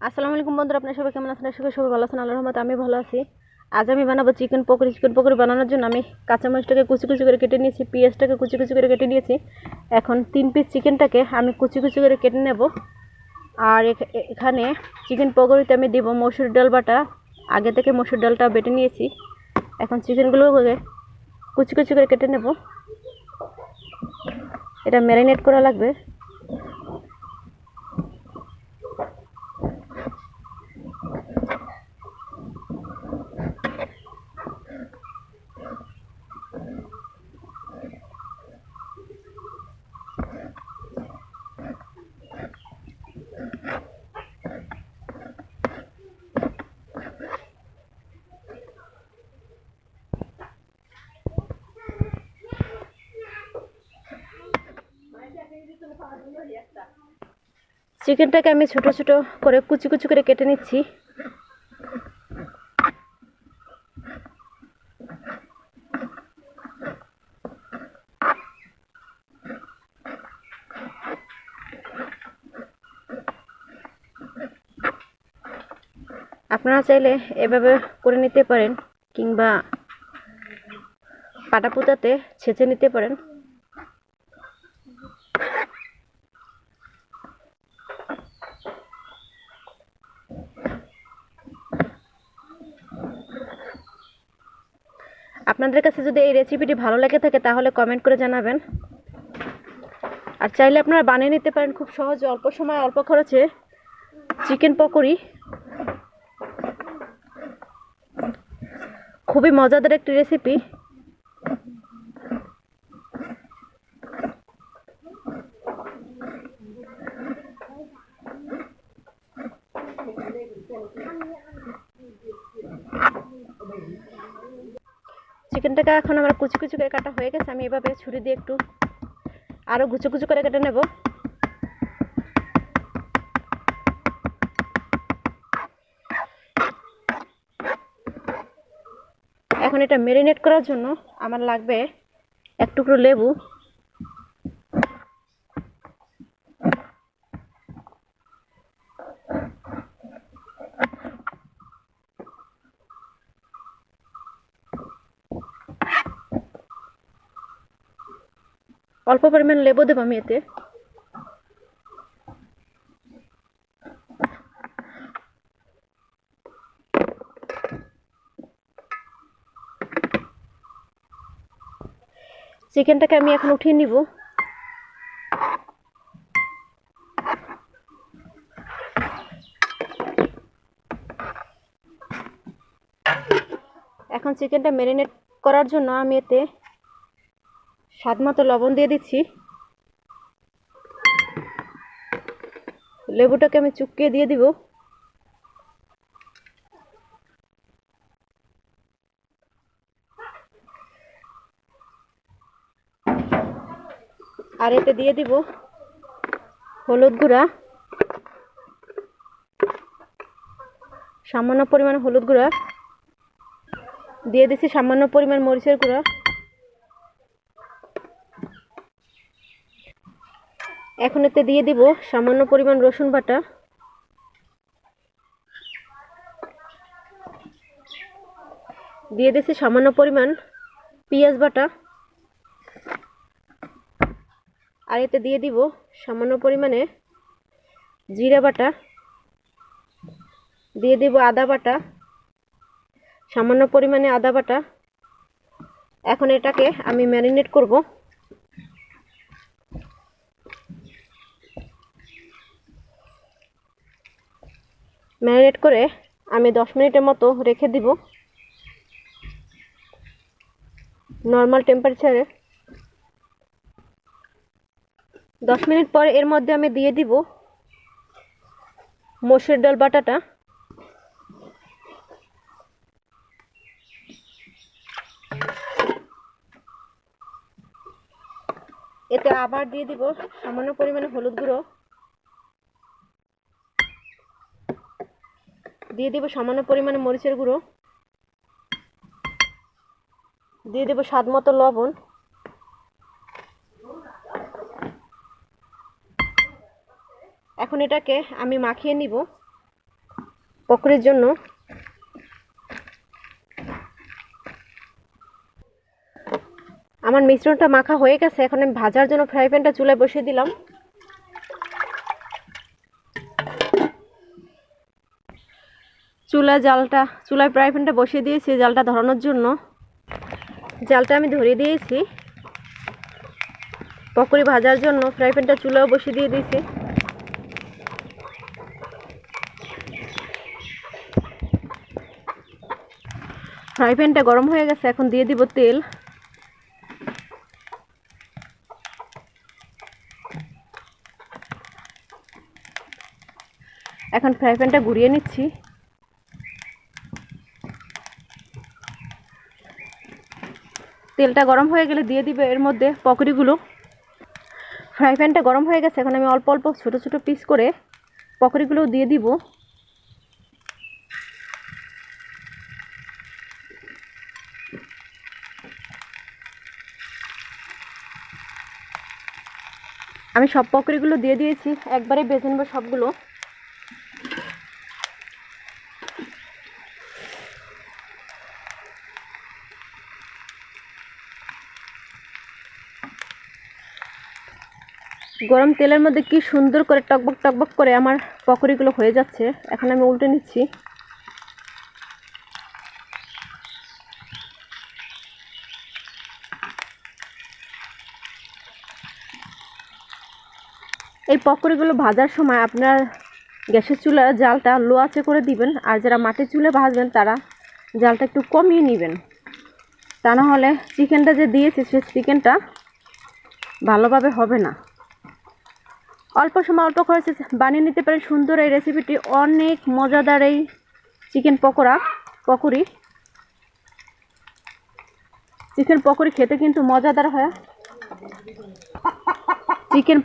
আসসালামু আলাইকুম বন্ধুরা, আপনারা সবাই কেমন আছেন? আশা করি সবাই ভালো আছেন। আল্লাহর রহমতে আমি ভালো আছি। আজ আমি বানাবো চিকেন পকোড়ি। চিকেন পকোড়ি বানানোর জন্য আমি কাঁচামরিচটাকে কুচি কুচি করে কেটে নিয়েছি, পেঁয়াজটাকে কুচি কুচি করে কেটে নিয়েছি। এখন 3 পিস চিকেনটাকে আমি কুচি কুচি করে কেটে নেব। আর এখানে চিকেন পকোড়িতে আমি দিব মসুর ডাল বাটা। আগে থেকে মসুর ডালটা বেটে নিয়েছি। এখন চিকেনগুলোকে কুচি কুচি করে কেটে নেব। এটা ম্যারিনেট করা লাগবে। চিকেনটাকে আমি ছোট ছোট করে কুচি কুচি করে কেটে নিচ্ছি। আপনারা চাইলে এভাবে করে নিতে পারেন, কিংবা পাটাপুতাতে ছেঁচে নিতে পারেন। আপনাদের কাছে যদি এই রেসিপিটি ভালো লেগে থাকে তাহলে কমেন্ট করে জানাবেন। আর চাইলে আপনারা বানিয়ে নিতে পারেন খুব সহজে, অল্প সময় অল্প খরচে চিকেন পকোড়ি। খুবই মজাদার একটি রেসিপি। চিকেনটাকে এখন আমার কুচি কুচি করে কাটা হয়ে গেছে। আমি এভাবে ছুরি দিয়ে একটু আরও কুচি কুচি করে কেটে নেব। এখন এটা ম্যারিনেট করার জন্য আমার লাগবে এক টুকরো লেবু, অল্প পরিমাণ লেবু দেবো আমি এতে। চিকেনটাকে আমি এখন উঠিয়ে নিব। এখন চিকেনটা ম্যারিনেট করার জন্য আমি এতে স্বাদমতো লবণ দিয়ে দিচ্ছি। লেবুটাকে আমি চুকিয়ে দিয়ে দিব। আর এতে দিয়ে দিব হলুদ গুঁড়া, সামান্য পরিমাণ হলুদ গুঁড়া দিয়ে দিচ্ছি, সামান্য পরিমাণ মরিচের গুঁড়া। এখন এতে দিয়ে দিব সামান্য পরিমাণ রসুন বাটা, দিয়ে দিচ্ছি সামান্য পরিমাণ পেঁয়াজ বাটা। আর এতে দিয়ে দিব সামান্য পরিমাণে জিরা বাটা, দিয়ে দিব আদা বাটা, সামান্য পরিমাণে আদা বাটা। এখন এটাকে আমি ম্যারিনেট করব। ম্যারিনেট করে আমি 10 মিনিটের মতো রেখে দিব নর্মাল টেম্পারেচারে। 10 মিনিট পর এর মধ্যে আমি দিয়ে দিব মসুর ডাল বাটাটা। এতে আবার দিয়ে দিব সামান্য পরিমাণে হলুদ গুঁড়ো, দিয়ে দিব সামান্য পরিমাণে মরিচের গুঁড়ো, দিয়ে দেব স্বাদ মতো লবণ। এখন এটাকে আমি মাখিয়ে নিব। পকোড়ির জন্য। আমার মিশ্রণটা মাখা হয়ে গেছে, এখন আমি ভাজার জন্য ফ্রাই প্যানটা চুলায় বসিয়ে দিলাম। চুলায় ফ্রাই প্যানটা বসিয়ে দিয়েছি জালটা ধরানোর জন্য। জালটা আমি ধরিয়ে দিয়েছি। পকোড়ি ভাজার জন্য ফ্রাই প্যানটা চুলায় বসিয়ে দিয়ে দিয়েছি। ফ্রাই প্যানটা গরম হয়ে গেছে, এখন দিয়ে দিব তেল। এখন ফ্রাই প্যানটা ঘুরিয়ে নিচ্ছি। তেলটা গরম হয়ে গেলে দিয়ে দিবে এর মধ্যে পকোড়িগুলো। ফ্রাই প্যানটা গরম হয়ে গেছে, এখন আমি অল্প অল্প ছোট ছোট পিস করে পকোড়িগুলো দিয়ে দিব। আমি সব পকোড়িগুলো দিয়ে দিয়েছি, একবারে ভেজে নেব সবগুলো। গরম তেলের মধ্যে কি সুন্দর করে টকবক টকবক করে আমার পকোড়িগুলো হয়ে যাচ্ছে। এখন আমি উল্টে নিচ্ছি। এই পকোড়িগুলো ভাজার সময় আপনার গ্যাসের চুলার জালটা লো আঁচে করে দিবেন, আর যারা মাটির চুলে ভাজবেন তারা জালটা একটু কমিয়ে নেবেন। তা না হলে চিকেনটা যে দিয়েছে সে চিকেনটা ভালোভাবে হবে না। অল্প সময় অল্প খরচে বানিয়ে নিতে পারেন সুন্দর এই রেসিপিটি। অনেক মজাদার এই চিকেন পকোড়ি খেতে কিন্তু মজাদার হয়। চিকেন